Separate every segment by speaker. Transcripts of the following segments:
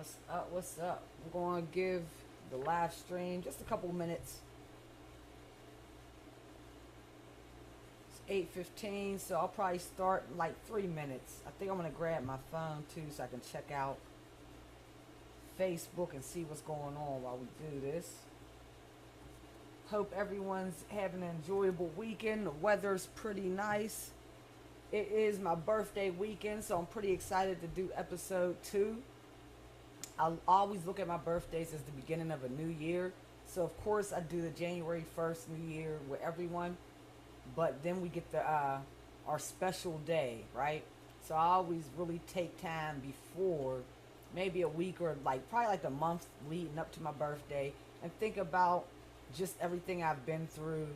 Speaker 1: What's up? What's up? I'm going to give the live stream just a couple minutes. It's 8:15, so I'll probably start in like 3 minutes. I think I'm going to grab my phone too so I can check out Facebook and see what's going on while we do this. Hope everyone's having an enjoyable weekend. The weather's pretty nice. It is my birthday weekend, so I'm pretty excited to do episode 2. I always look at my birthdays as the beginning of a new year. So of course I do the January 1st New Year with everyone, but then we get the our special day, right? So I always really take time before, maybe a week or like probably like a month leading up to my birthday, and think about just everything I've been through,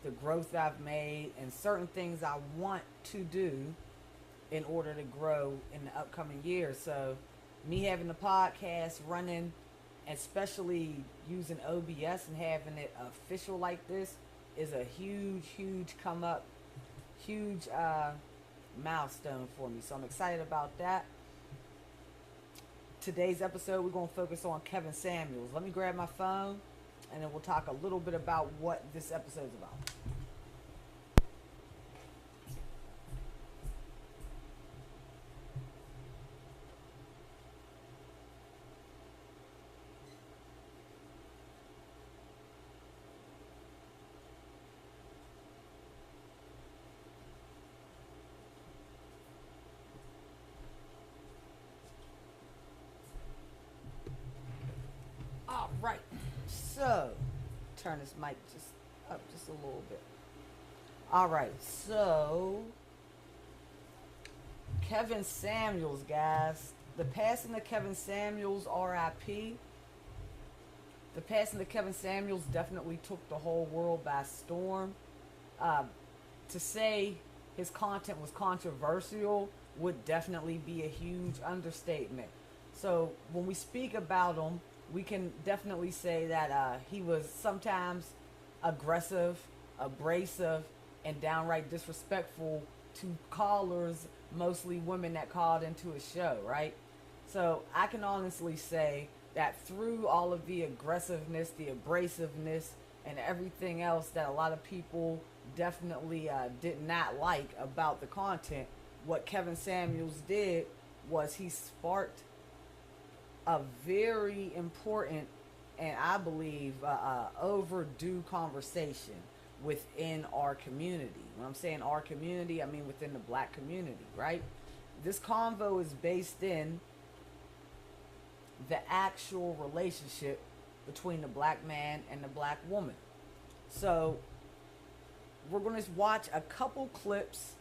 Speaker 1: the growth I've made, and certain things I want to do in order to grow in the upcoming year. So, me having the podcast running, especially using OBS and having it official like this, is a huge, huge come up, huge milestone for me. So, I'm excited about that. Today's episode, we're going to focus on Kevin Samuels. Let me grab my phone and then we'll talk a little bit about what this episode is about. All right. So, turn this mic just up just a little bit. All right. So, Kevin Samuels, guys. The passing of Kevin Samuels, RIP. The passing of Kevin Samuels definitely took the whole world by storm. Uh, to say his content was controversial would definitely be a huge understatement. So when we speak about him, we can definitely say that he was sometimes aggressive, abrasive, and downright disrespectful to callers, mostly women that called into his show, right? So I can honestly say that through all of the aggressiveness, the abrasiveness, and everything else that a lot of people definitely did not like about the content, what Kevin Samuels did was he sparked a very important and I believe overdue conversation within our community. When I'm saying our community, I mean within the black community, right? This convo is based in the actual relationship between the black man and the black woman. So we're going to watch a couple clips.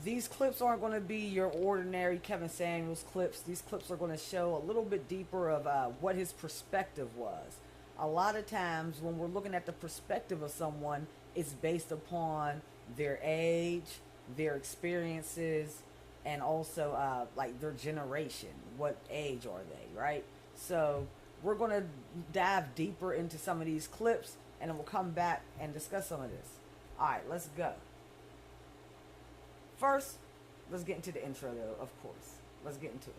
Speaker 1: These clips aren't going to be your ordinary Kevin Samuels clips. These clips are going to show a little bit deeper of what his perspective was. A lot of times when we're looking at the perspective of someone, it's based upon their age, their experiences, and also like their generation. What age are they, right? So we're going to dive deeper into some of these clips and then we'll come back and discuss some of this. All right, let's go. First, let's get into the intro, though, of course. Let's get into it.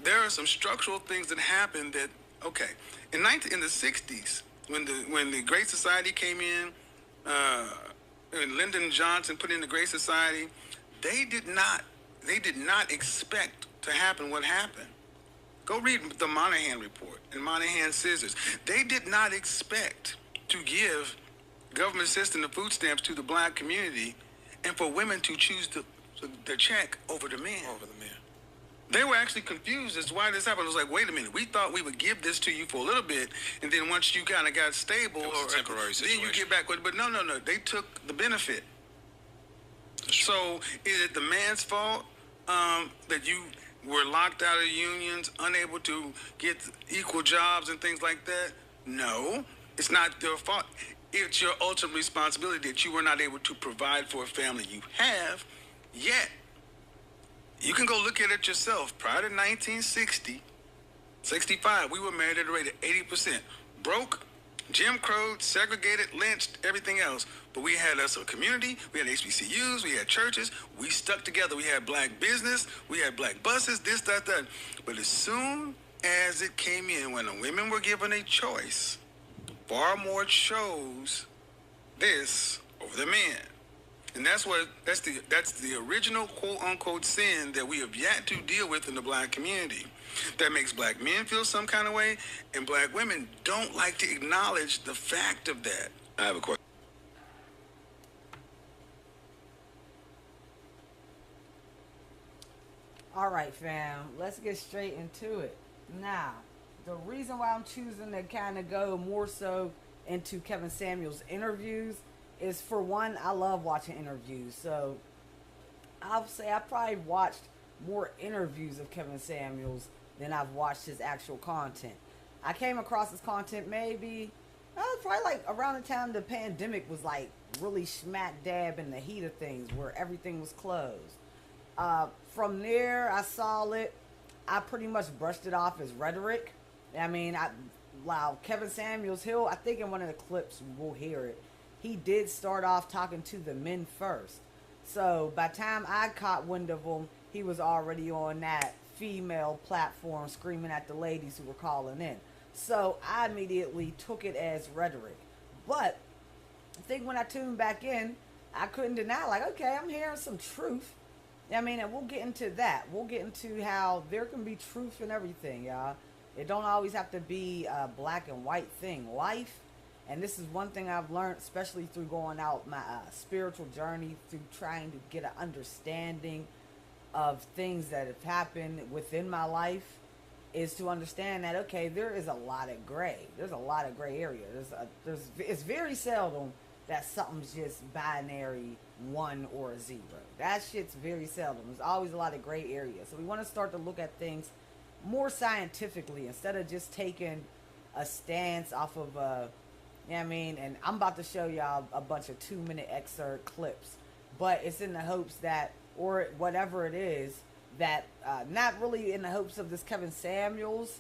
Speaker 2: there are some structural things that happen that, okay, in the 60s, when the Great Society came in, uh, and Lyndon Johnson put in the Great Society, they did not they did not expect to happen what happened. Go read the Moynihan Report and Moynihan Scissors. They did not expect to give government system the food stamps to the black community and for women to choose the check over the men.
Speaker 3: Over the men.
Speaker 2: They were actually confused as to why this happened. It was like, wait a minute, we thought we would give this to you for a little bit, and then once you kind of got stable,
Speaker 3: It was a temporary situation.
Speaker 2: then you get back with it. But no, they took the benefit. So is it the man's fault that you were locked out of unions, unable to get equal jobs and things like that? No, it's not their fault. It's your ultimate responsibility that you were not able to provide for a family you have, yet you can go look at it yourself. Prior to 1960, 65, we were married at a rate of 80%. Broke, Jim Crow, segregated, lynched, everything else. But we had us a community, we had HBCUs, we had churches, we stuck together. We had black business, we had black buses, this, that. But as soon as it came in, when the women were given a choice, far more chose this over the men. And that's the original quote unquote sin that we have yet to deal with in the black community. That makes black men feel some kind of way, and black women don't like to acknowledge the fact of that. I have a question.
Speaker 1: All right, fam. Let's get straight into it. Now, the reason why I'm choosing to kind of go more so into Kevin Samuels' interviews is, for one, I love watching interviews. So I'll say I probably watched more interviews of Kevin Samuels than I've watched his actual content. I came across his content maybe probably like around the time the pandemic was like really smack dab in the heat of things, where everything was closed. From there, I saw it. I pretty much brushed it off as rhetoric. I mean, wow, Kevin Samuels, I think in one of the clips we'll hear it, he did start off talking to the men first. So by the time I caught wind of him, he was already on that female platform screaming at the ladies who were calling in. So I immediately took it as rhetoric. But I think when I tuned back in, I couldn't deny, like, okay, I'm hearing some truth. I mean, and we'll get into that. We'll get into how there can be truth in everything, y'all. It don't always have to be a black and white thing. Life, and this is one thing I've learned, especially through going out my spiritual journey, through trying to get an understanding of things that have happened within my life, is to understand that, okay, there is a lot of gray. There's a lot of gray area. It's very seldom that something's just binary, 1 or a 0. That shit's very seldom. There's always a lot of gray area. So we want to start to look at things more scientifically instead of just taking a stance off of you know what I mean? And I'm about to show y'all a bunch of 2-minute excerpt clips, but it's in the hopes that, or whatever it is, that not really in the hopes of this Kevin Samuels,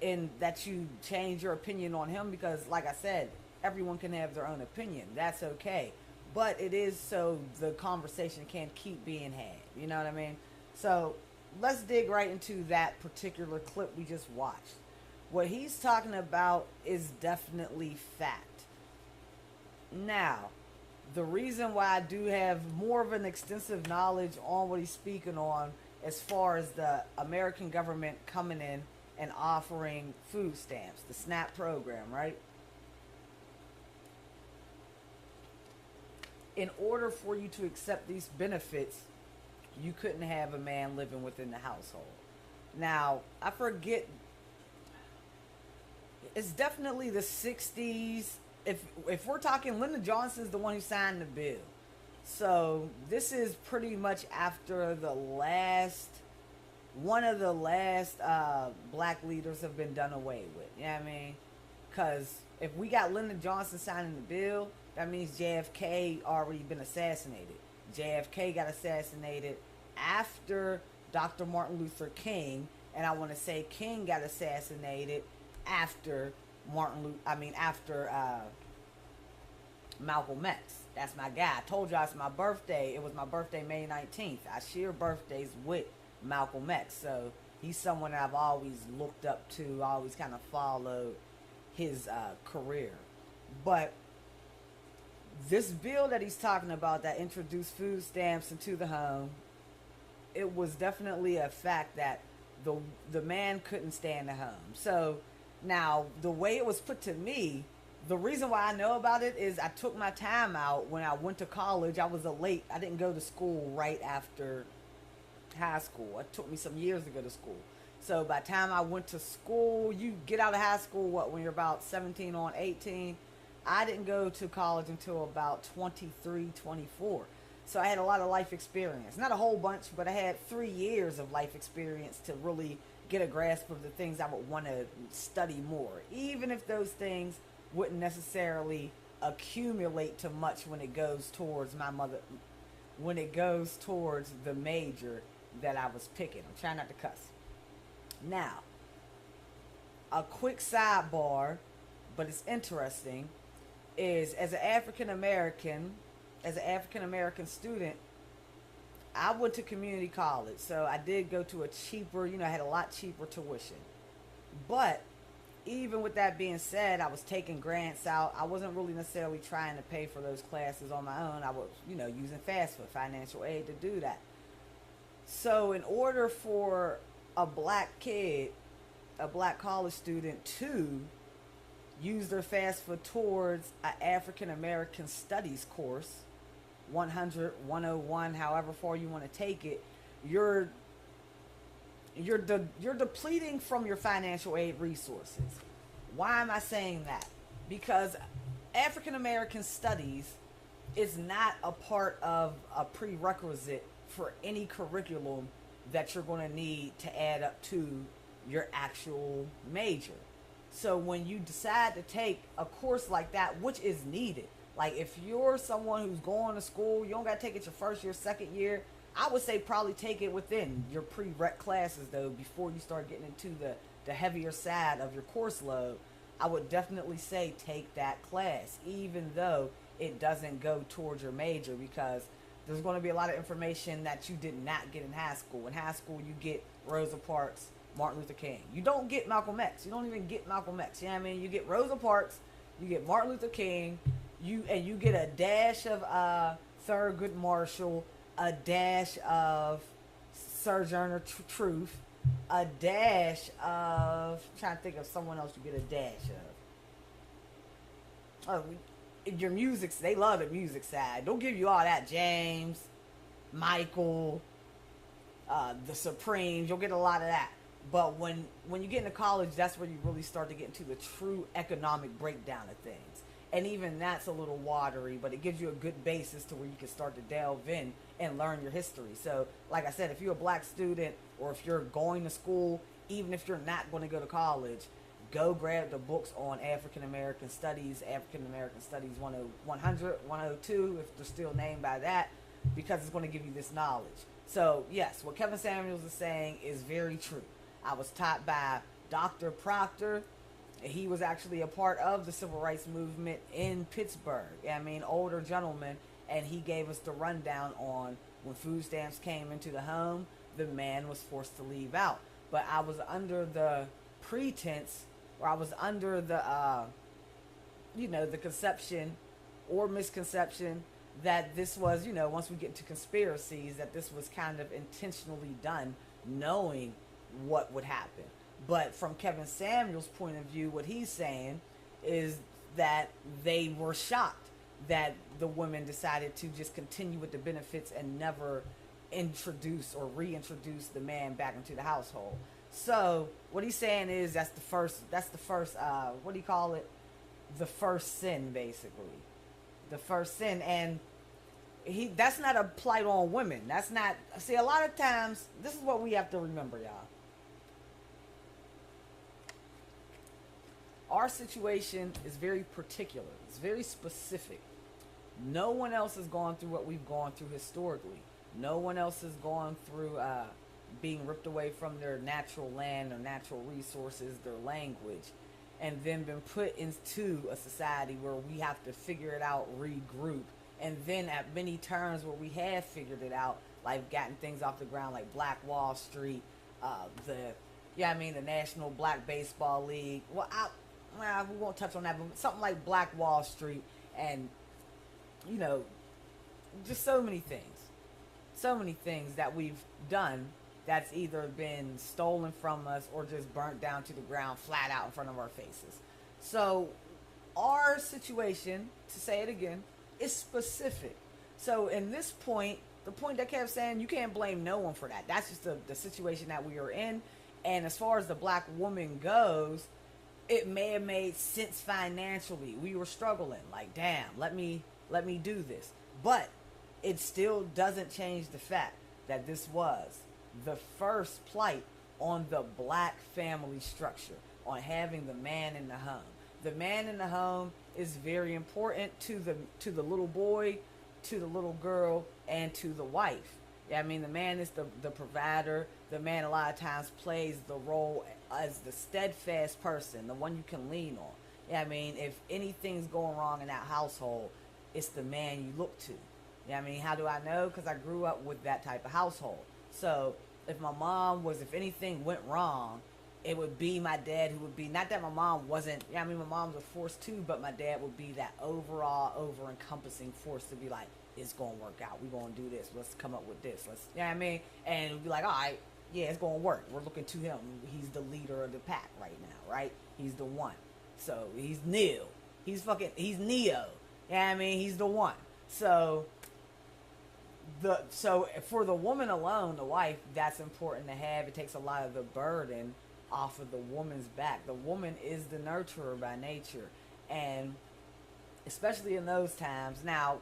Speaker 1: in that you change your opinion on him, because like I said, everyone can have their own opinion. That's okay. But it is so the conversation can keep being had. You know what I mean? So let's dig right into that particular clip we just watched. What he's talking about is definitely fact. Now, the reason why I do have more of an extensive knowledge on what he's speaking on, as far as the American government coming in and offering food stamps, the SNAP program, right? In order for you to accept these benefits, you couldn't have a man living within the household. Now, I forget, it's definitely the 60s. If we're talking, Lyndon Johnson's the one who signed the bill. So this is pretty much after one of the last black leaders have been done away with. You know what I mean? Because if we got Lyndon Johnson signing the bill, that means JFK already been assassinated. JFK got assassinated after Dr. Martin Luther King, and I want to say King got assassinated after Malcolm X. That's my guy. I told y'all it's my birthday. It was my birthday May 19th. I share birthdays with Malcolm X. So He's someone that I've always looked up to, always kind of followed his career. But this bill that he's talking about that introduced food stamps into the home, it was definitely a fact that the the man couldn't stay in the home. So now the way it was put to me, the reason why I know about it is I took my time out when I went to college. I was a late. I didn't go to school right after high school. It took me some years to go to school. So by the time I went to school, you get out of high school, what, when you're about 17 on 18? I didn't go to college until about 23, 24. So I had a lot of life experience. Not a whole bunch, but I had 3 years of life experience to really get a grasp of the things I would want to study more. Even if those things wouldn't necessarily accumulate to much when it goes towards when it goes towards the major that I was picking. I'm trying not to cuss. Now, a quick sidebar, but it's interesting, is as an African American student, I went to community college. So I did go to a cheaper, I had a lot cheaper tuition. But even with that being said, I was taking grants out. I wasn't really necessarily trying to pay for those classes on my own. I was, using FAFSA, financial aid, to do that. So in order for a black kid, a black college student, to use their FAFSA towards an African American studies course, 100, 101, however far you want to take it, you're depleting from your financial aid resources. Why am I saying that? Because African American studies is not a part of a prerequisite for any curriculum that you're going to need to add up to your actual major. So when you decide to take a course like that, which is needed, like if you're someone who's going to school, you don't got to take it your first year, second year. I would say probably take it within your prereq classes, though, before you start getting into the heavier side of your course load. I would definitely say take that class, even though it doesn't go towards your major, because there's going to be a lot of information that you did not get in high school. In high school, you get Rosa Parks, Martin Luther King. You don't get Malcolm X. You don't even get Malcolm X. You know what I mean? You get Rosa Parks, you get Martin Luther King, you get a dash of Thurgood Marshall, a dash of Sojourner Truth, a dash of, I'm trying to think of someone else you get a dash of. Your music, they love the music side. Don't give you all that. James, Michael, the Supremes, you'll get a lot of that. But when you get into college, that's where you really start to get into the true economic breakdown of things. And even that's a little watery, but it gives you a good basis to where you can start to delve in and learn your history. So, like I said, if you're a black student or if you're going to school, even if you're not going to go to college, go grab the books on African American Studies 100, 102, if they're still named by that, because it's going to give you this knowledge. So, yes, what Kevin Samuels is saying is very true. I was taught by Dr. Proctor. He was actually a part of the civil rights movement in Pittsburgh. I mean, older gentleman, and he gave us the rundown on when food stamps came into the home, the man was forced to leave out. But I was under the pretense, or I was under the, the conception or misconception that this was, once we get into conspiracies, that this was kind of intentionally done, knowing what would happen. But from Kevin Samuels' point of view, what he's saying is that they were shocked that the women decided to just continue with the benefits and never introduce or reintroduce the man back into the household. So what he's saying is that's the first what do you call it? The first sin, basically. The first sin. And that's not a plight on women. That's not, see, a lot of times, this is what we have to remember, y'all. Our situation is very particular. It's very specific. No one else has gone through what we've gone through historically. No one else has gone through being ripped away from their natural land, their natural resources, their language, and then been put into a society where we have to figure it out, regroup, and then at many turns where we have figured it out, like gotten things off the ground, like Black Wall Street, The yeah, I mean the National Black Baseball League. Well, we won't touch on that, but something like Black Wall Street, and you know, just so many things that we've done that's either been stolen from us or just burnt down to the ground flat out in front of our faces. So our situation, to say it again, is specific. So in this point, the point that kept saying, you can't blame no one for that. That's just the situation that we are in. And as far as the black woman goes, it may have made sense financially. We were struggling. Like, damn, let me do this. But it still doesn't change the fact that this was the first plight on the black family structure, on having the man in the home. The man in the home is very important to the little boy, to the little girl, and to the wife. Yeah, I mean, the man is the provider. The man a lot of times plays the role as the steadfast person, the one you can lean on. Yeah, I mean, if anything's going wrong in that household, it's the man you look to. Yeah, I mean, how do I know? Because I grew up with that type of household. So if my mom was, if anything went wrong, it would be my dad who would be, not that my mom wasn't, yeah, I mean, my mom was a force too, but my dad would be that overall, over-encompassing force to be like, it's going to work out. We're going to do this. Let's come up with this. Let's, you know what I mean? And it would be like, all right, yeah, it's going to work. We're looking to him. He's the leader of the pack right now, right? He's the one. So he's Neo. He's Neo. Yeah, I mean, he's the one. So for the woman alone, the wife, that's important to have. It takes a lot of the burden off of the woman's back. The woman is the nurturer by nature, and especially in those times. Now,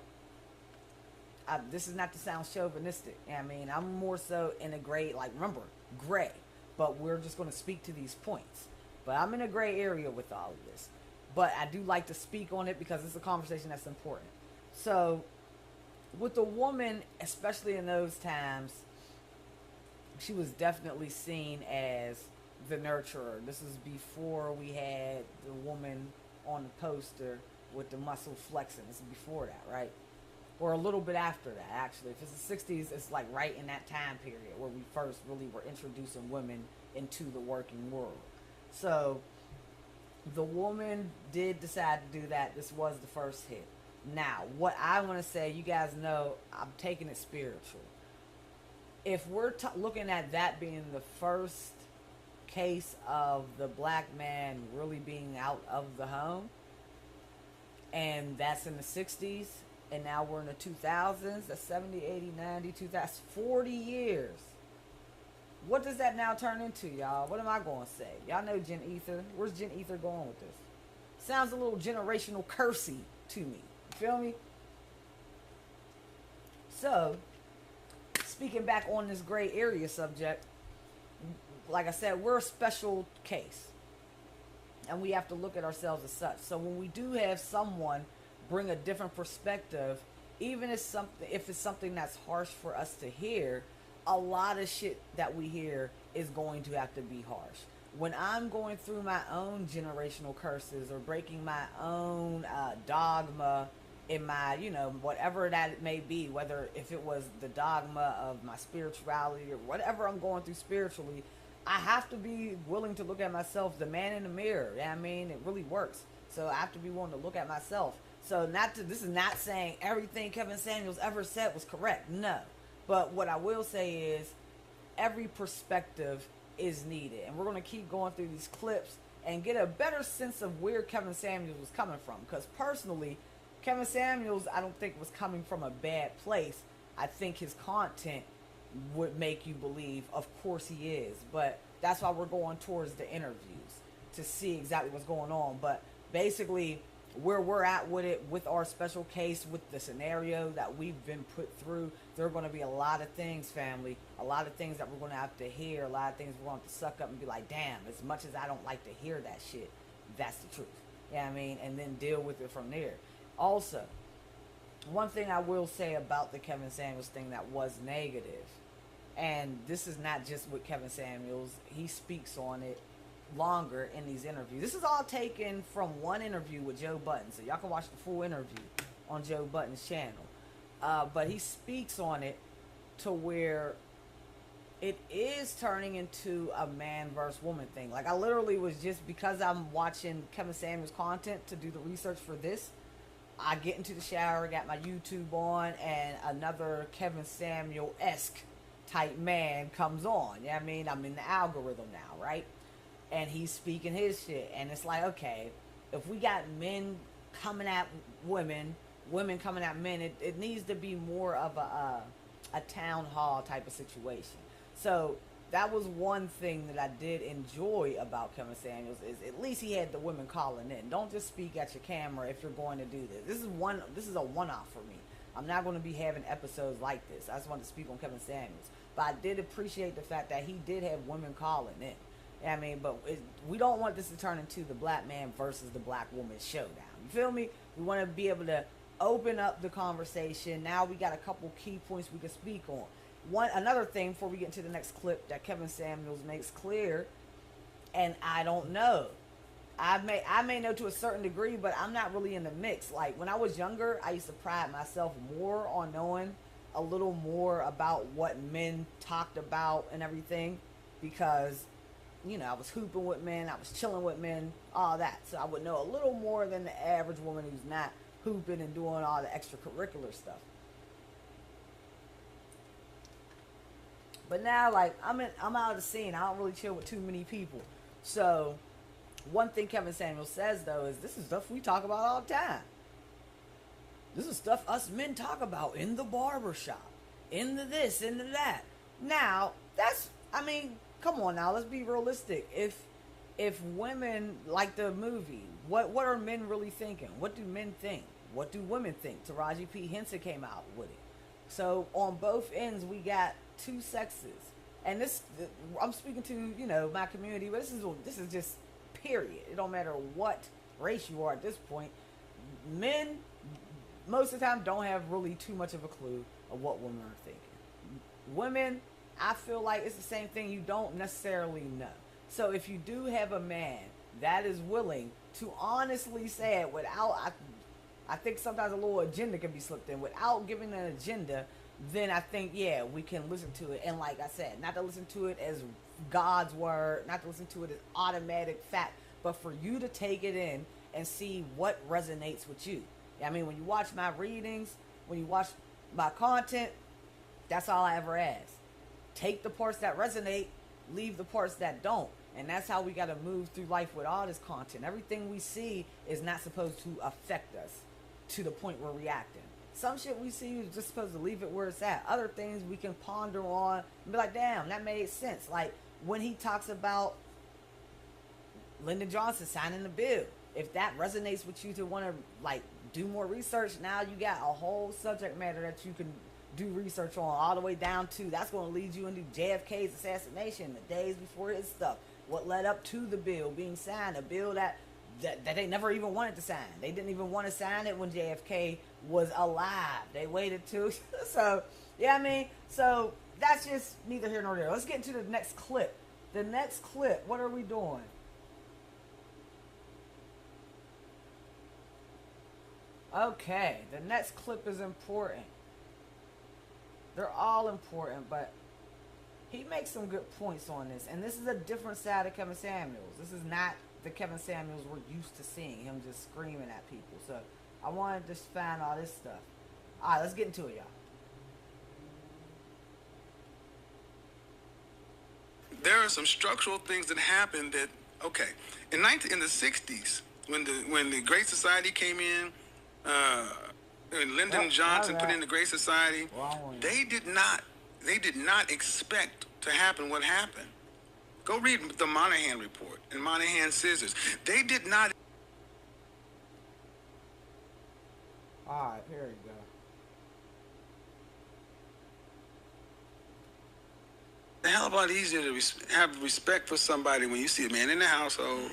Speaker 1: this is not to sound chauvinistic. I mean, I'm more so in a gray, like, remember, gray, but we're just going to speak to these points. But I'm in a gray area with all of this. But I do like to speak on it because it's a conversation that's important. So with the woman, especially in those times, she was definitely seen as the nurturer. This is before we had the woman on the poster with the muscle flexing. This is before that, right? Or a little bit after that, actually. If it's the 60s, it's like right in that time period where we first really were introducing women into the working world. So the woman did decide to do that. This was the first hit. Now, what I want to say, you guys know, I'm taking it spiritual. If we're looking at that being the first case of the black man really being out of the home, and that's in the 60s, and now we're in the 2000s, that's 70, 80, 90, 2000, 40 years. What does that now turn into, y'all? What am I going to say? Y'all know Gen Ether. Where's Gen Ether going with this? Sounds a little generational cursey to me. You feel me? So, speaking back on this gray area subject, like I said, we're a special case. And we have to look at ourselves as such. So when we do have someone bring a different perspective, even if it's something that's harsh for us to hear, a lot of shit that we hear is going to have to be harsh. When I'm going through my own generational curses or breaking my own dogma in my, whatever that it may be, whether if it was the dogma of my spirituality or whatever I'm going through spiritually, I have to be willing to look at myself, the man in the mirror. You know what I mean? It really works. So I have to be willing to look at myself. So this is not saying everything Kevin Samuels ever said was correct. No. But what I will say is every perspective is needed. And we're going to keep going through these clips and get a better sense of where Kevin Samuels was coming from. Because personally, Kevin Samuels, I don't think was coming from a bad place. I think his content would make you believe, of course he is. But that's why we're going towards the interviews to see exactly what's going on. But basically, where we're at with it, with our special case, with the scenario that we've been put through, there are going to be a lot of things, family, a lot of things that we're going to have to hear, a lot of things we're going to have to suck up and be like, damn, as much as I don't like to hear that shit, that's the truth. You know what I mean? And then deal with it from there. Also, one thing I will say about the Kevin Samuels thing that was negative, and this is not just with Kevin Samuels, he speaks on it longer in these interviews. This is all taken from one interview with Joe Budden, so y'all can watch the full interview on Joe Budden's channel. But he speaks on it to where it is turning into a man versus woman thing. Like, I literally was just, because I'm watching Kevin Samuels content to do the research for this, I get into the shower, got my YouTube on, and another Kevin Samuel-esque type man comes on. You know what I mean? I'm in the algorithm now, right? And he's speaking his shit. And it's like, okay, if we got men coming at women, women coming at men, it needs to be more of a town hall type of situation. So that was one thing that I did enjoy about Kevin Samuels, is at least he had the women calling in. Don't just speak at your camera if you're going to do this. This is a one-off for me. I'm not going to be having episodes like this. I just wanted to speak on Kevin Samuels. But I did appreciate the fact that he did have women calling in. I mean, but we don't want this to turn into the black man versus the black woman showdown. You feel me? We want to be able to open up the conversation. Now we got a couple key points we can speak on. Another thing before we get into the next clip that Kevin Samuels makes clear, and I don't know, I may know to a certain degree, but I'm not really in the mix. Like, when I was younger, I used to pride myself more on knowing a little more about what men talked about and everything, because, you know, I was hooping with men, I was chilling with men, all that. So I would know a little more than the average woman who's not hooping and doing all the extracurricular stuff. But now, like, I'm out of the scene. I don't really chill with too many people. So, one thing Kevin Samuels says, though, is this is stuff we talk about all the time. This is stuff us men talk about in the barbershop, in the this, in the that. Now, come on now, let's be realistic. If women, like the movie, what are men really thinking? What do men think? What do women think? Taraji P. Henson came out with it. So, on both ends, we got two sexes. And I'm speaking to, you know, my community, but this is just period. It don't matter what race you are at this point. Men, most of the time, don't have really too much of a clue of what women are thinking. Women, I feel like it's the same thing. You don't necessarily know. So if you do have a man that is willing to honestly say it without, I think sometimes a little agenda can be slipped in, without giving an agenda, then I think, yeah, we can listen to it. And like I said, not to listen to it as God's word, not to listen to it as automatic fact, but for you to take it in and see what resonates with you. I mean, when you watch my readings, when you watch my content, that's all I ever ask. Take the parts that resonate, leave the parts that don't. And that's how we got to move through life with all this content. Everything we see is not supposed to affect us to the point we're reacting. Some shit we see is just supposed to leave it where it's at. Other things we can ponder on and be like, damn, that made sense. Like when he talks about Lyndon Johnson signing the bill. If that resonates with you to want to like do more research, now you got a whole subject matter that you can do research on, all the way down to that's going to lead you into JFK's assassination, the days before his stuff, what led up to the bill being signed, a bill that they never even wanted to sign. They didn't even want to sign it when JFK was alive. They waited to. So, yeah, I mean, so that's just neither here nor there. Let's get into the next clip. The next clip, what are we doing? Okay, the next clip is important. They're all important, but he makes some good points on this. And this is a different side of Kevin Samuels. This is not the Kevin Samuels we're used to seeing, him just screaming at people. So I wanted to find all this stuff. All right, let's get into it, y'all.
Speaker 2: There are some structural things that happen that, okay, in the 60s, when the Great Society came in, and Lyndon Johnson put in the Great Society, they did not expect to happen what happened. Go read the Moynihan Report and Moynihan Scissors. They did not.
Speaker 1: All right, here we go.
Speaker 2: The hell about easier to have respect for somebody when you see a man in the household,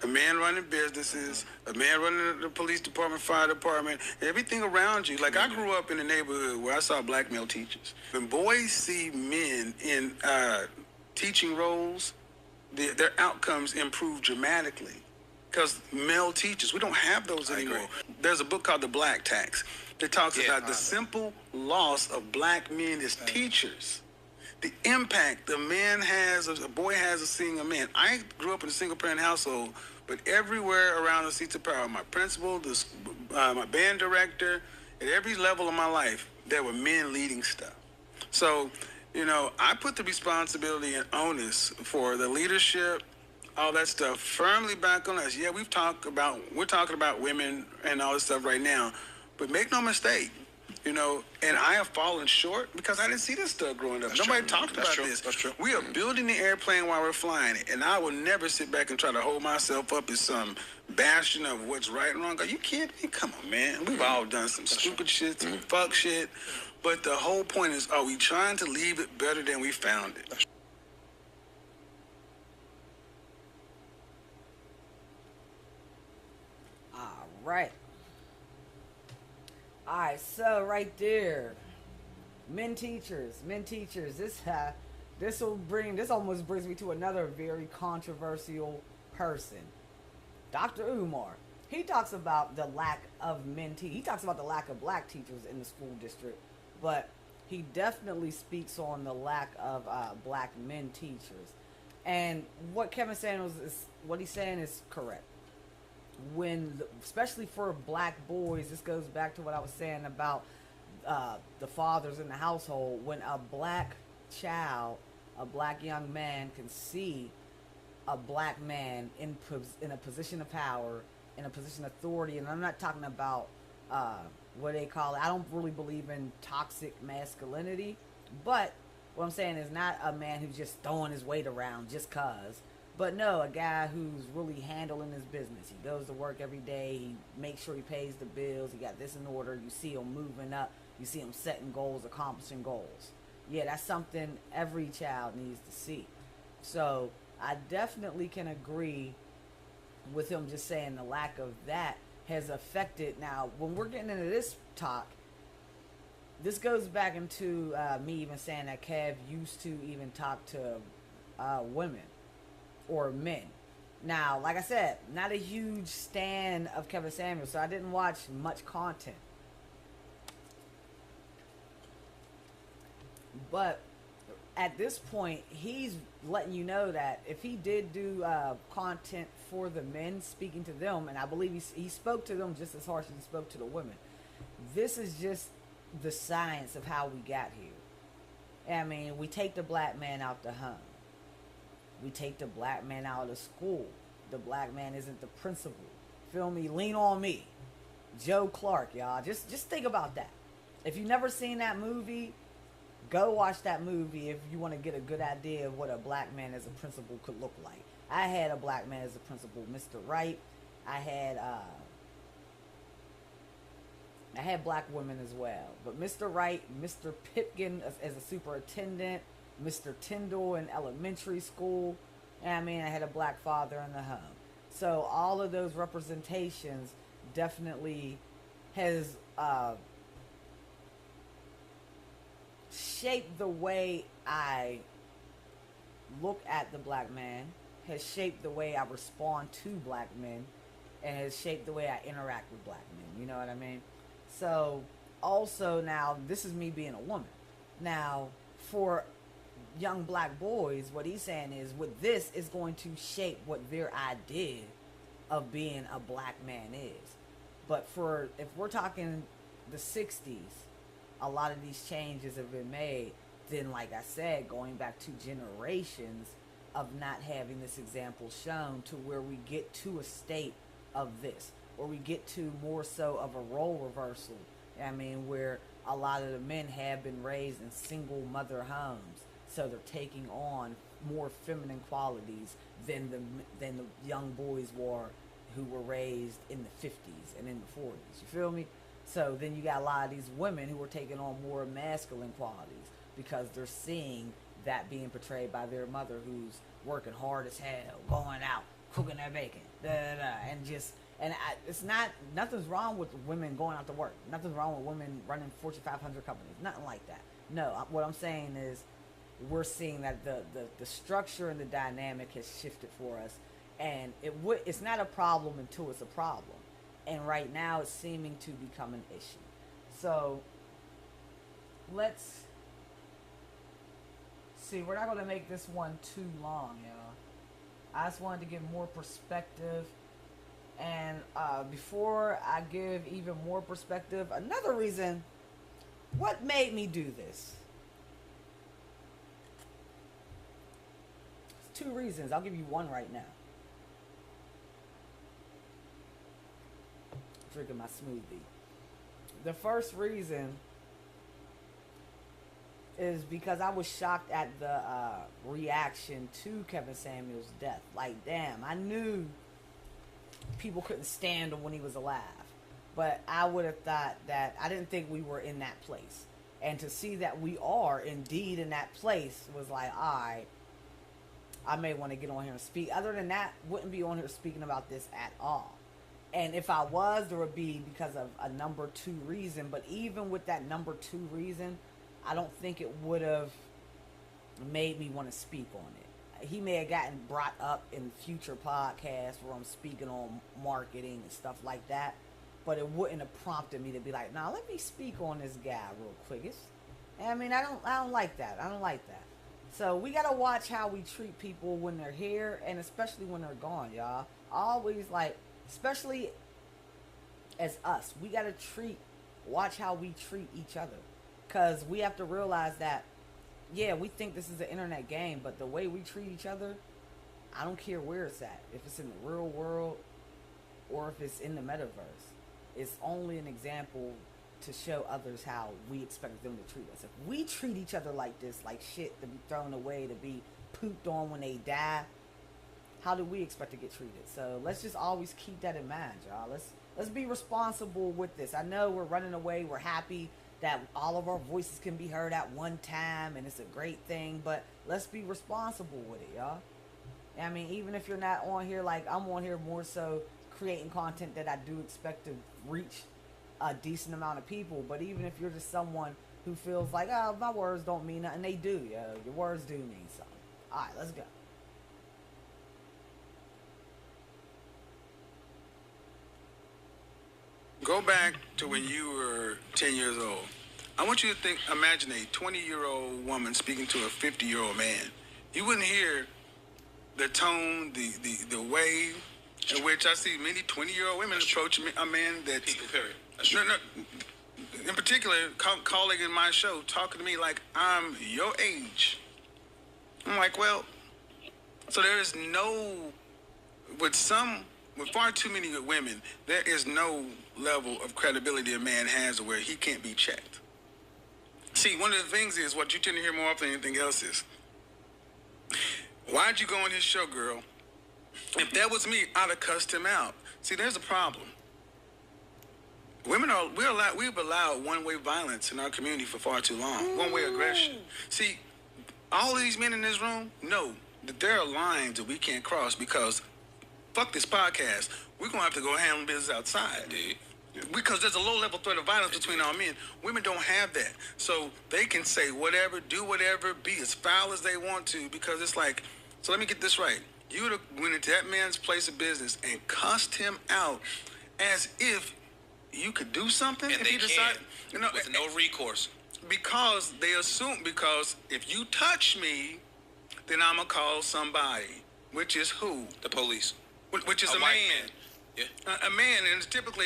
Speaker 2: a man running businesses, a man running the police department, fire department, everything around you. Like I grew up in a neighborhood where I saw black male teachers. When boys see men in teaching roles, their outcomes improve dramatically. Because male teachers, we don't have those anymore. There's a book called The Black Tax that talks about the simple loss of black men as teachers. the impact the man has, a boy has of seeing a man. I grew up in a single parent household, but everywhere around the seats of power, my principal, my band director, at every level of my life, there were men leading stuff. So, I put the responsibility and onus for the leadership, all that stuff, firmly back on us. Yeah, we're talking about women and all this stuff right now, but make no mistake, and I have fallen short because I didn't see this stuff growing up.
Speaker 3: That's
Speaker 2: Nobody
Speaker 3: true.
Speaker 2: talked
Speaker 3: That's
Speaker 2: about
Speaker 3: true.
Speaker 2: this.
Speaker 3: That's true.
Speaker 2: We are building the airplane while we're flying it, and I will never sit back and try to hold myself up as some bastion of what's right and wrong. Are you kidding me? Come on, man. We've all done some stupid shit, some fuck shit, but the whole point is, are we trying to leave it better than we found it?
Speaker 1: All right. All right, so right there, men teachers. This almost brings me to another very controversial person, Dr. Umar. He talks about the lack of men He talks about the lack of black teachers in the school district, but he definitely speaks on the lack of black men teachers. And what Kevin Samuels what he's saying is correct. Especially for black boys, this goes back to what I was saying about the fathers in the household. When a black child, a black young man, can see a black man in a position of power, in a position of authority, and I'm not talking about what they call it. I don't really believe in toxic masculinity, but what I'm saying is not a man who's just throwing his weight around just cause. But no, a guy who's really handling his business. He goes to work every day. He makes sure he pays the bills. He got this in order. You see him moving up. You see him setting goals, accomplishing goals. Yeah, that's something every child needs to see. So I definitely can agree with him just saying the lack of that has affected. Now, when we're getting into this talk, this goes back into me even saying that Kev used to even talk to women or men. Now, like I said, not a huge stan of Kevin Samuels, so I didn't watch much content. But at this point, he's letting you know that if he did do content for the men, speaking to them, and I believe he spoke to them just as harsh as he spoke to the women, this is just the science of how we got here. I mean, we take the black man out the home. We take the black man out of school. The black man isn't the principal. Feel me? Lean on me. Joe Clark, y'all. Just think about that. If you've never seen that movie, go watch that movie if you want to get a good idea of what a black man as a principal could look like. I had a black man as a principal, Mr. Wright. I had black women as well. But Mr. Wright, Mr. Pipkin as a superintendent, Mr. Tyndall in elementary school. And I mean, I had a black father in the home. So all of those representations definitely has shaped the way I look at the black man, has shaped the way I respond to black men, and has shaped the way I interact with black men. You know what I mean? So also now, this is me being a woman. Now, for young black boys, what he's saying is with this is going to shape what their idea of being a black man is. But if we're talking the 60s, a lot of these changes have been made. Then, like I said, going back 2 generations of not having this example shown, to where we get to a state of this, or we get to more so of a role reversal. I mean, where a lot of the men have been raised in single mother homes, so they're taking on more feminine qualities than the young boys who were raised in the 50s and in the 40s. You feel me? So then you got a lot of these women who are taking on more masculine qualities because they're seeing that being portrayed by their mother, who's working hard as hell, going out, cooking their bacon, it's not, nothing's wrong with women going out to work. Nothing's wrong with women running Fortune 500 companies. Nothing like that. No, what I'm saying is we're seeing that the structure and the dynamic has shifted for us, and it's not a problem until it's a problem. And right now it's seeming to become an issue. So let's see, we're not gonna make this one too long, y'all. I just wanted to give more perspective. And before I give even more perspective, another reason, what made me do this? It's two reasons. I'll give you one right now. Drinking my smoothie. The first reason is because I was shocked at the reaction to Kevin Samuels' death. Like, damn, I knew people couldn't stand him when he was alive. But I would have thought that, I didn't think we were in that place. And to see that we are indeed in that place was like, alright, I may want to get on here and speak. Other than that, wouldn't be on here speaking about this at all. And if I was, there would be because of a number two reason. But even with that number two reason, I don't think it would have made me want to speak on it. He may have gotten brought up in future podcasts where I'm speaking on marketing and stuff like that, but it wouldn't have prompted me to be like, nah, let me speak on this guy real quick. I mean, I don't like that. I don't like that. So we gotta watch how we treat people when they're here, and especially when they're gone, y'all. Always like, especially as us, we gotta watch how we treat each other, because we have to realize that, yeah, we think this is an internet game, but the way we treat each other, I don't care where it's at. If it's in the real world or if it's in the metaverse, it's only an example to show others how we expect them to treat us. If we treat each other like this, like shit to be thrown away, to be pooped on when they die, how do we expect to get treated? So let's just always keep that in mind, y'all. Let's be responsible with this. I know we're running away. We're happy that all of our voices can be heard at one time, and it's a great thing, but let's be responsible with it, y'all. I mean, even if you're not on here, like I'm on here more so creating content that I do expect to reach a decent amount of people, but even if you're just someone who feels like, oh, my words don't mean nothing, they do, yo. Your words do mean something. Alright, let's go.
Speaker 2: Go back to when you were 10 years old. I want you to imagine a 20-year-old woman speaking to a 50-year-old man. You wouldn't hear the tone, the way in which I see many 20-year-old women approach a man that...
Speaker 3: People, period.
Speaker 2: No, in particular, calling in my show, talking to me like I'm your age. I'm like, well, so there is no... With far too many women, there is no level of credibility a man has where he can't be checked. See, one of the things is, what you tend to hear more often than anything else is, why'd you go on his show, girl? If that was me, I'd have cussed him out. See, there's a problem. We've allowed one-way violence in our community for far too long. One-way aggression. See, all of these men in this room know that there are lines that we can't cross because fuck this podcast. We're going to have to go handle business outside.
Speaker 3: Indeed.
Speaker 2: Because there's a low-level threat of violence between our men. Women don't have that. So they can say whatever, do whatever, be as foul as they want to, because it's like, so let me get this right. You would have went into that man's place of business and cussed him out as if you could do something.
Speaker 3: And
Speaker 2: if
Speaker 3: they
Speaker 2: you decide,
Speaker 3: with no recourse.
Speaker 2: Because they assume, because if you touch me, then I'm going to call somebody, which is who?
Speaker 3: The police.
Speaker 2: Which is a
Speaker 3: white
Speaker 2: man.
Speaker 3: man. Yeah.
Speaker 2: A man, and it's typically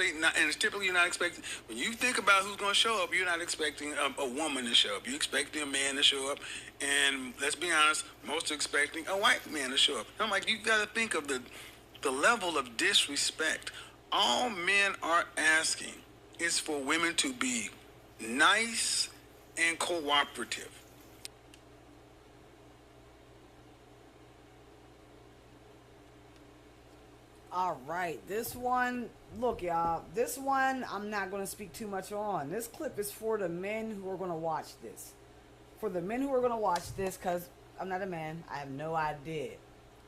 Speaker 2: you're not expecting. When you think about who's going to show up, you're not expecting a woman to show up. You're expecting a man to show up, and let's be honest, most are expecting a white man to show up. I'm like, you got to think of the level of disrespect. All men are asking is for women to be nice and cooperative.
Speaker 1: All right, this one, look, y'all, this one I'm not going to speak too much on. This clip is for the men who are going to watch this. For the men who are going to watch this, because I'm not a man, I have no idea.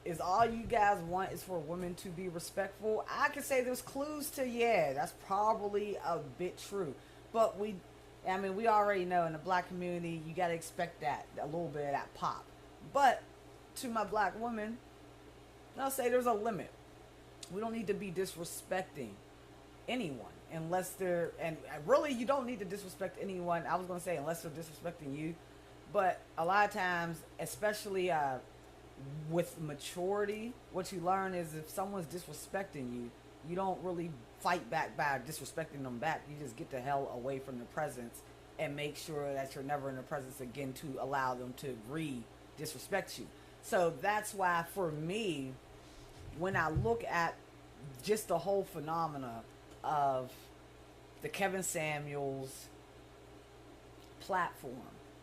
Speaker 1: Is all you guys want is for women to be respectful? I can say there's clues to, yeah, that's probably a bit true. But we already know in the black community, you got to expect that, a little bit of that pop. But to my black women, I'll say there's a limit. We don't need to be disrespecting anyone unless they're, and really you don't need to disrespect anyone. I was going to say unless they're disrespecting you, But a lot of times, especially with maturity, what you learn is if someone's disrespecting you, you don't really fight back by disrespecting them back. You just get the hell away from the presence and make sure that you're never in the presence again to allow them to disrespect you. So that's why for me, when I look at just the whole phenomena of the Kevin Samuels platform,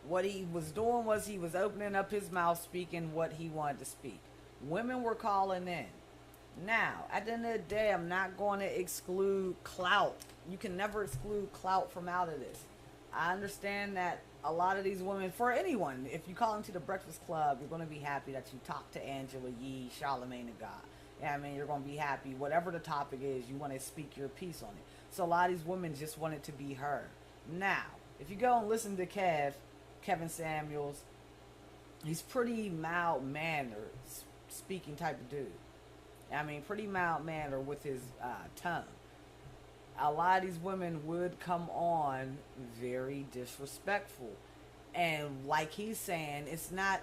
Speaker 1: what he was doing was he was opening up his mouth, speaking what he wanted to speak. Women were calling in. Now, at the end of the day, I'm not going to exclude clout. You can never exclude clout from out of this. I understand that a lot of these women, for anyone, if you call into the Breakfast Club, you're going to be happy that you talked to Angela Yee, Charlamagne the God. Yeah, I mean, you're going to be happy. Whatever the topic is, you want to speak your piece on it. So a lot of these women just want it to be heard. Now, if you go and listen to Kevin Samuels, he's pretty mild-mannered, speaking type of dude. I mean, pretty mild-mannered with his tongue. A lot of these women would come on very disrespectful. And like he's saying, it's not,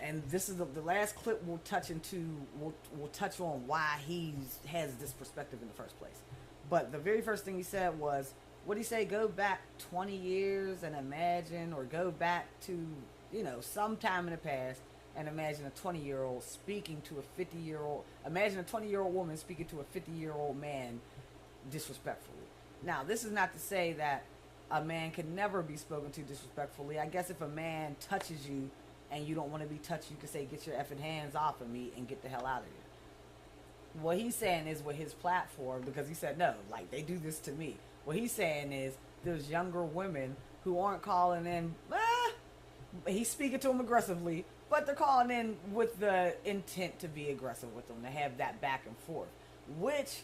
Speaker 1: and this is the last clip we'll touch on why he has this perspective in the first place. But the very first thing he said was, what did he say? Go back 20 years and imagine, or go back to, some time in the past and imagine a 20-year-old speaking to a 50-year-old, imagine a 20-year-old woman speaking to a 50-year-old man disrespectfully. Now, this is not to say that a man can never be spoken to disrespectfully. I guess if a man touches you and you don't want to be touched, you can say, get your effing hands off of me and get the hell out of here. What he's saying is with his platform, because he said, no, like, they do this to me. What he's saying is there's younger women who aren't calling in, he's speaking to them aggressively, but they're calling in with the intent to be aggressive with them, to have that back and forth, which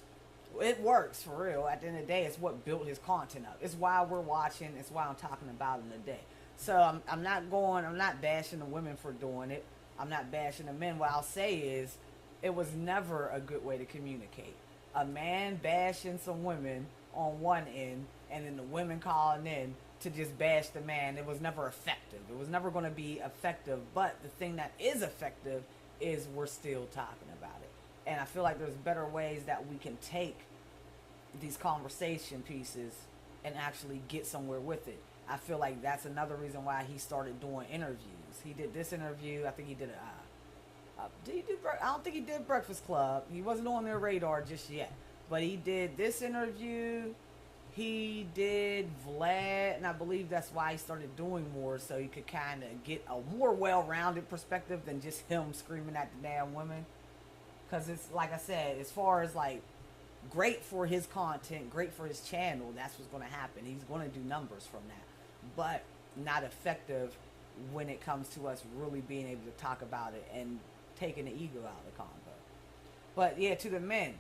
Speaker 1: it works for real. At the end of the day, it's what built his content up. It's why we're watching. It's why I'm talking about it today. So I'm not bashing the women for doing it. I'm not bashing the men. What I'll say is it was never a good way to communicate. A man bashing some women on one end and then the women calling in to just bash the man, it was never effective. It was never going to be effective. But the thing that is effective is we're still talking about it. And I feel like there's better ways that we can take these conversation pieces and actually get somewhere with it. I feel like that's another reason why he started doing interviews. He did this interview. I think he did I don't think he did Breakfast Club. He wasn't on their radar just yet. But he did this interview. He did Vlad, and I believe that's why he started doing more, so he could kind of get a more well-rounded perspective than just him screaming at the damn women. Because it's, like I said, as far as, like, great for his content, great for his channel, that's what's going to happen. He's going to do numbers from that. But not effective when it comes to us really being able to talk about it and taking the ego out of the combo. But, yeah, to the men,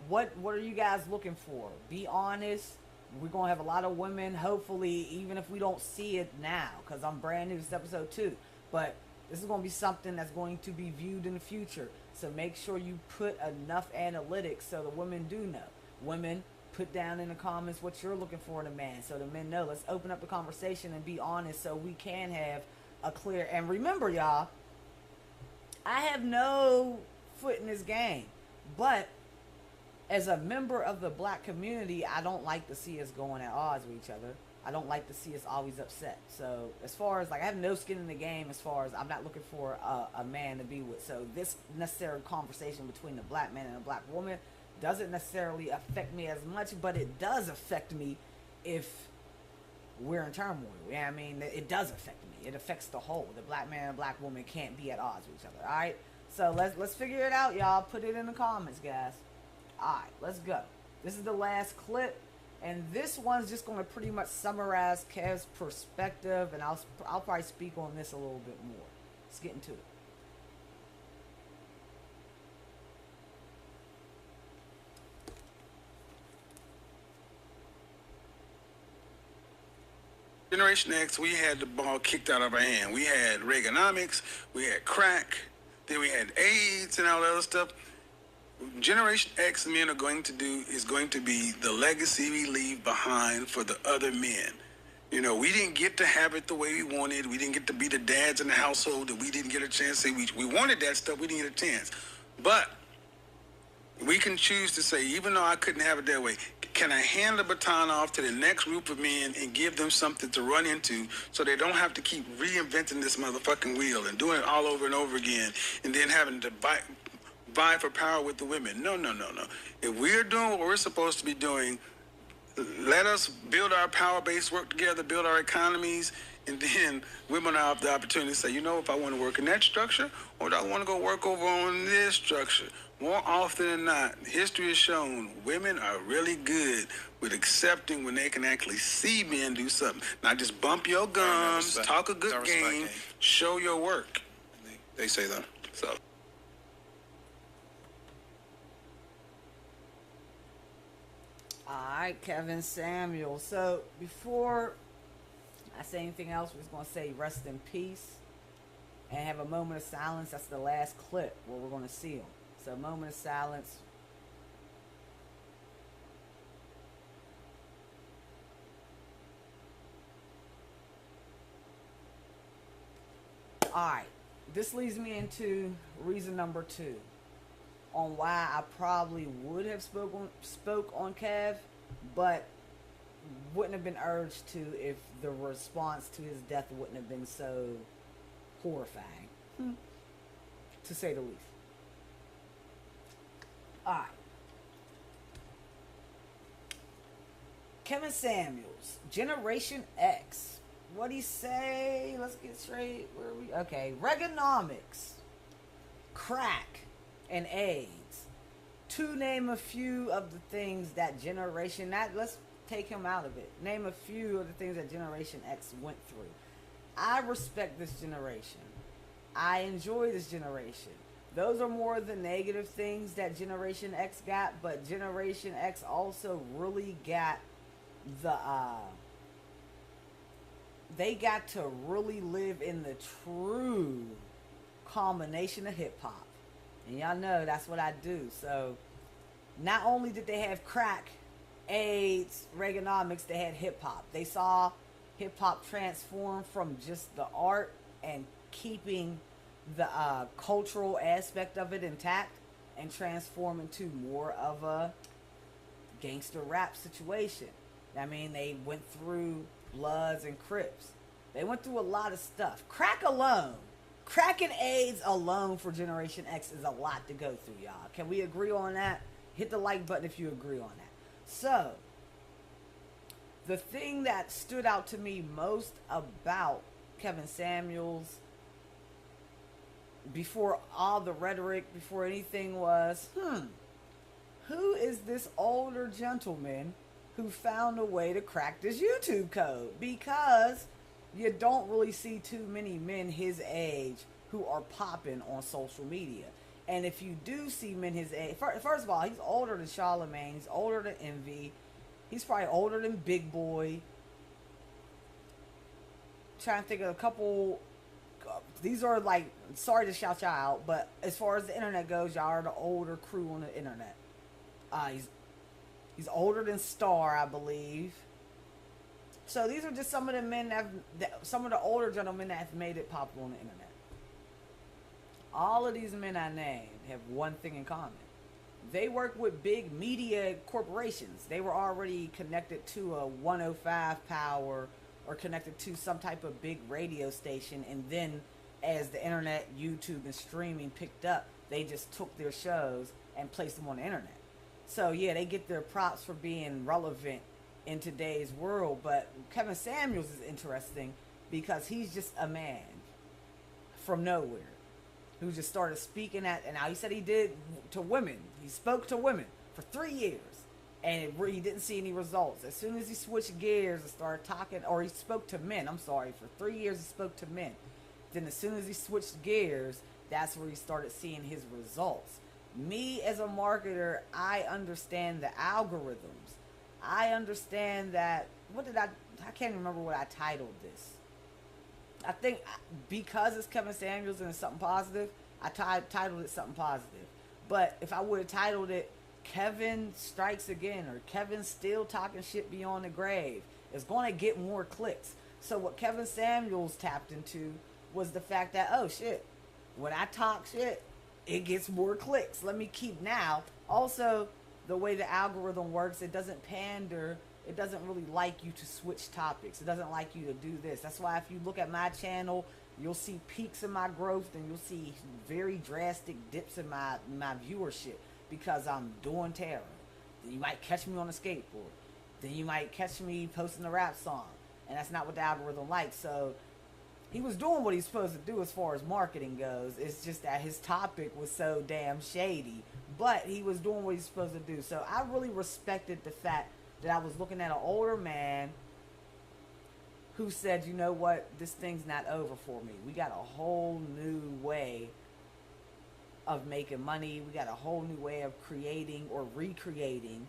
Speaker 1: what are you guys looking for? Be honest. We're going to have a lot of women, hopefully, even if we don't see it now, because I'm brand new to this episode too. But this is going to be something that's going to be viewed in the future. So make sure you put enough analytics so the women do know. Women, put down in the comments what you're looking for in a man so the men know. Let's open up the conversation and be honest so we can have a clear... And remember, y'all, I have no foot in this game. But as a member of the black community, I don't like to see us going at odds with each other. I don't like to see us always upset. So as far as, like, I have no skin in the game as far as I'm not looking for a man to be with. So this necessary conversation between a black man and a black woman doesn't necessarily affect me as much, but it does affect me if we're in turmoil. Yeah, I mean, it does affect me. It affects the whole. The black man and black woman can't be at odds with each other. All right? So let's figure it out, y'all. Put it in the comments, guys. All right, let's go. This is the last clip. And this one's just going to pretty much summarize Kev's perspective, and I'll probably speak on this a little bit more. Let's get into it.
Speaker 2: Generation X, we had the ball kicked out of our hand. We had Reaganomics, we had crack, then we had AIDS and all that other stuff. Generation X men is going to be the legacy we leave behind for the other men. You know, we didn't get to have it the way we wanted. We didn't get to be the dads in the household that we didn't get a chance to say we wanted that stuff. We didn't get a chance. But we can choose to say, even though I couldn't have it that way, can I hand the baton off to the next group of men and give them something to run into so they don't have to keep reinventing this motherfucking wheel and doing it all over and over again and then having to vie for power with the women? No, no, no, no. If we're doing what we're supposed to be doing, let us build our power base, work together, build our economies, and then women have the opportunity to say, you know, if I want to work in that structure, or do I want to go work over on this structure? More often than not, history has shown women are really good with accepting when they can actually see men do something. Not just bump your gums, talk a good game, show your work.
Speaker 3: They say that.
Speaker 2: So.
Speaker 1: Alright, Kevin Samuel. So, before I say anything else, we're just going to say rest in peace and have a moment of silence. That's the last clip where we're going to see him. So, a moment of silence. Alright, this leads me into reason number 2 on why I probably would have spoke on Kev, but wouldn't have been urged to if the response to his death wouldn't have been so horrifying, to say the least. Alright. Kevin Samuels, Generation X. What'd he say? Let's get straight. Where are we? Okay. Reaganomics, crack, and AIDS. To name a few of the things that let's take him out of it. Name a few of the things that Generation X went through. I respect this generation. I enjoy this generation. Those are more of the negative things that Generation X got, but Generation X also really got they got to really live in the true combination of hip-hop. And y'all know that's what I do. So, not only did they have crack, AIDS, Reaganomics, they had hip-hop. They saw hip-hop transform from just the art and keeping the cultural aspect of it intact and transform into more of a gangster rap situation. I mean, they went through Bloods and Crips. They went through a lot of stuff. Crack and AIDS alone for Generation X is a lot to go through, y'all. Can we agree on that? Hit the like button if you agree on that. So, the thing that stood out to me most about Kevin Samuels, before all the rhetoric, before anything, was, who is this older gentleman who found a way to crack this YouTube code? Because you don't really see too many men his age who are popping on social media. And if you do see men his age, first of all, he's older than Charlamagne, he's older than Envy, he's probably older than Big Boy. Trying to think of a couple. These are like, sorry to shout y'all out, but as far as the internet goes, y'all are the older crew on the internet. He's older than Star, I believe. So these are just some of the men some of the older gentlemen that have made it popular on the internet. All of these men I named have one thing in common. They work with big media corporations. They were already connected to a 105 Power or connected to some type of big radio station, and then as the internet, YouTube, and streaming picked up, they just took their shows and placed them on the internet. So yeah, they get their props for being relevant in today's world, but Kevin Samuels is interesting because he's just a man from nowhere who just started speaking and now he said he did to women. He spoke to women for 3 years, and he didn't see any results. As soon as he switched gears and started talking, or he spoke to men, for 3 years he spoke to men. Then as soon as he switched gears, that's where he started seeing his results. Me as a marketer, I understand the algorithms. I understand that, I can't remember what I titled this. I think because it's Kevin Samuels and it's something positive, I titled it something positive. But if I would have titled it Kevin Strikes Again, or Kevin Still Talking Shit Beyond the Grave, It's going to get more clicks. So what Kevin Samuels tapped into was the fact that, oh shit, when I talk shit, it gets more clicks. Let me keep now. Also, the way the algorithm works, it doesn't pander. It doesn't really like you to switch topics. It doesn't like you to do this. That's why if you look at my channel, you'll see peaks in my growth and you'll see very drastic dips in my viewership because I'm doing tarot. Then you might catch me on a skateboard. Then you might catch me posting a rap song. And that's not what the algorithm likes. So he was doing what he's supposed to do as far as marketing goes. It's just that his topic was so damn shady. But he was doing what he's supposed to do. So I really respected the fact that I was looking at an older man who said, you know what, this thing's not over for me. We got a whole new way of making money. We got a whole new way of creating or recreating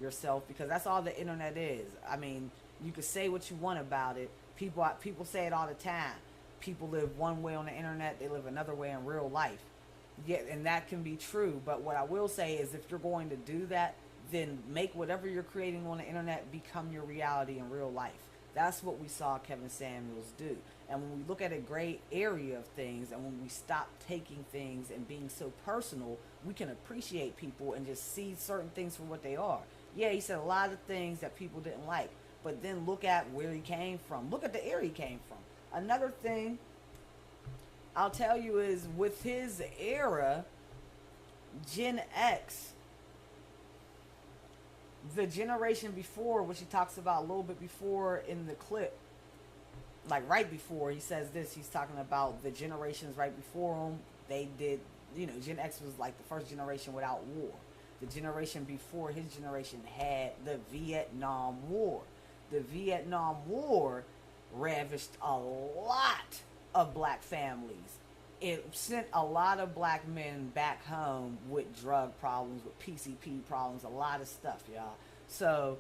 Speaker 1: yourself, because that's all the internet is. I mean, you can say what you want about it. People say it all the time. People live one way on the internet, they live another way in real life. Yeah, and that can be true. But what I will say is, if you're going to do that, then make whatever you're creating on the internet become your reality in real life. That's what we saw Kevin Samuels do. And when we look at a gray area of things, and when we stop taking things and being so personal, we can appreciate people and just see certain things for what they are. Yeah, he said a lot of things that people didn't like, but then look at where he came from. Look at the era he came from. Another thing I'll tell you is, with his era, Gen X, the generation before, which he talks about a little bit before in the clip, like right before he says this, he's talking about the generations right before him. They did, Gen X was like the first generation without war. The generation before his generation had the Vietnam War. The Vietnam War ravished a lot of black families. It sent a lot of black men back home with drug problems, with PCP problems, a lot of stuff, y'all. So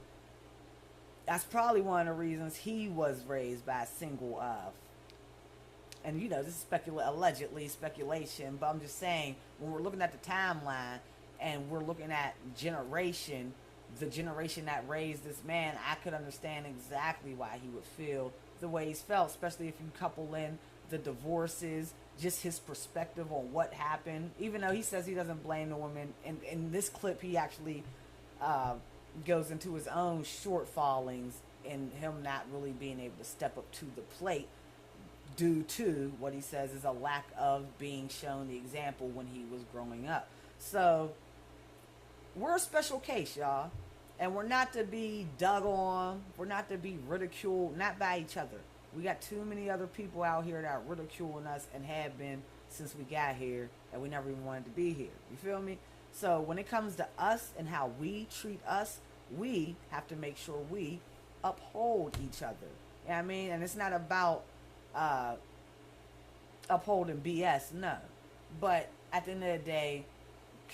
Speaker 1: that's probably one of the reasons he was raised by a single and this is allegedly speculation, but I'm just saying, when we're looking at the timeline and we're looking at the generation that raised this man, I could understand exactly why he would feel the way he's felt, especially if you couple in the divorces, just his perspective on what happened. Even though he says he doesn't blame the woman, in this clip he actually goes into his own shortfallings in him not really being able to step up to the plate due to what he says is a lack of being shown the example when he was growing up. So we're a special case, y'all, and we're not to be dug on, we're not to be ridiculed, not by each other. We got too many other people out here that are ridiculing us and have been since we got here, and we never even wanted to be here. You feel me? So when it comes to us and how we treat us, we have to make sure we uphold each other. You know what I mean? And it's not about upholding BS, no. But at the end of the day,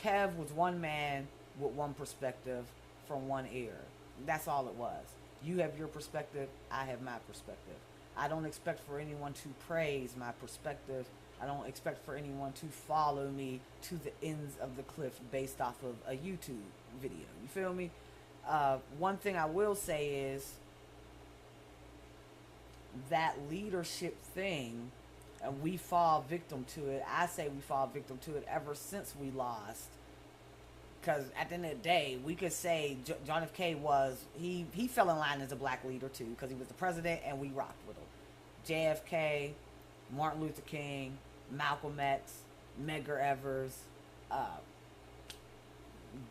Speaker 1: Kev was one man with one perspective from one era. That's all it was. You have your perspective, I have my perspective. I don't expect for anyone to praise my perspective. I don't expect for anyone to follow me to the ends of the cliff based off of a YouTube video. You feel me? One thing I will say is that leadership thing, and we fall victim to it. I say we fall victim to it ever since we lost. Because at the end of the day, we could say John F. K. he fell in line as a black leader too, because he was the president and we rocked with him. JFK, Martin Luther King, Malcolm X, Medgar Evers,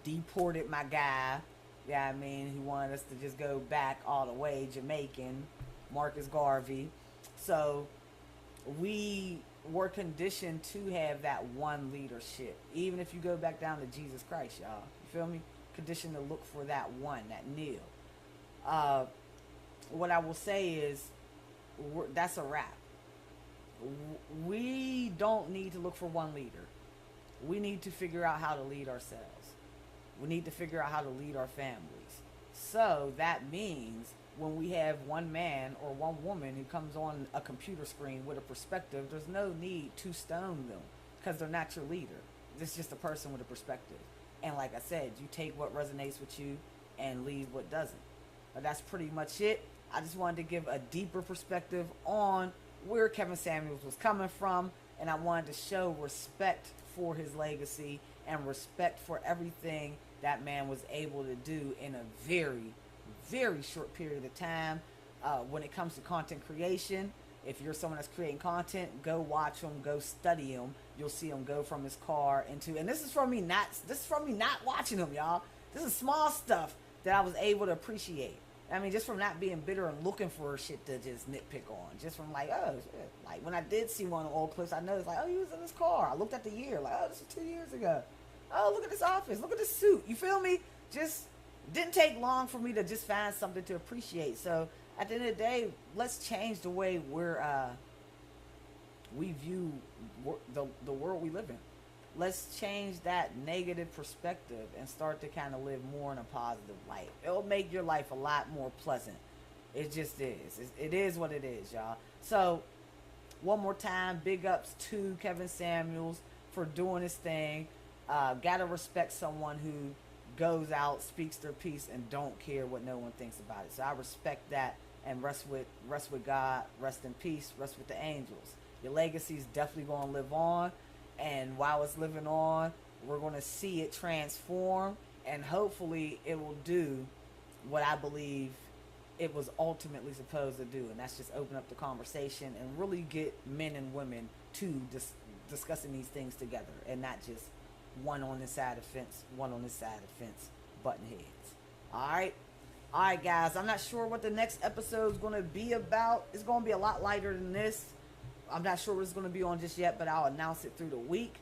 Speaker 1: deported my guy, I mean, he wanted us to just go back all the way, Jamaican, Marcus Garvey. So we were conditioned to have that one leadership. Even if you go back down to Jesus Christ, y'all. You feel me? Conditioned to look for that one, that Neil. What I will say is, that's a wrap. We don't need to look for one leader. We need to figure out how to lead ourselves. We need to figure out how to lead our families. So that means when we have one man or one woman who comes on a computer screen with a perspective, there's no need to stone them because they're not your leader. It's just a person with a perspective. And like I said, you take what resonates with you and leave what doesn't. But that's pretty much it. I just wanted to give a deeper perspective on where Kevin Samuels was coming from, and I wanted to show respect for his legacy and respect for everything that man was able to do in a very, very short period of time. When it comes to content creation, if you're someone that's creating content, go watch him, go study him. You'll see him go from his car into, and this is from me not watching him, y'all. This is small stuff that I was able to appreciate. I mean, just from not being bitter and looking for shit to just nitpick on. Just from like, oh, shit. Like, when I did see one of the old clips, I noticed, like, oh, he was in his car. I looked at the year, like, oh, this was 2 years ago. Oh, look at this office. Look at this suit. You feel me? Just didn't take long for me to just find something to appreciate. So, at the end of the day, let's change the way we view the world we live in. Let's change that negative perspective and start to kind of live more in a positive light. It'll make your life a lot more pleasant. It just is. It is what it is, y'all. So, one more time, big ups to Kevin Samuels for doing his thing. Gotta respect someone who goes out, speaks their piece, and don't care what no one thinks about it. So I respect that, and rest with God, rest in peace, rest with the angels. Your legacy is definitely going to live on. And while it's living on, we're going to see it transform, and hopefully it will do what I believe it was ultimately supposed to do, and that's just open up the conversation and really get men and women to discussing these things together, and not just one on this side of the fence, one on this side of the fence, button heads. All right, guys. I'm not sure what the next episode is going to be about. It's going to be a lot lighter than this. I'm not sure what it's going to be on just yet, but I'll announce it through the week.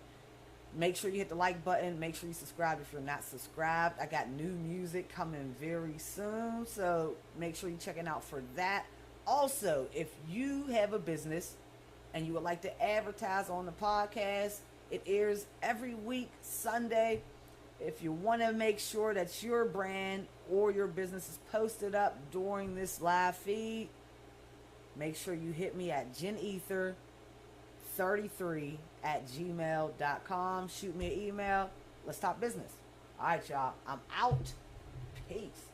Speaker 1: Make sure you hit the like button. Make sure you subscribe if you're not subscribed. I got new music coming very soon, so make sure you're checking out for that. Also, if you have a business and you would like to advertise on the podcast, it airs every week, Sunday. If you want to make sure that your brand or your business is posted up during this live feed, make sure you hit me at jenether33@gmail.com. Shoot me an email. Let's talk business. All right, y'all. I'm out. Peace.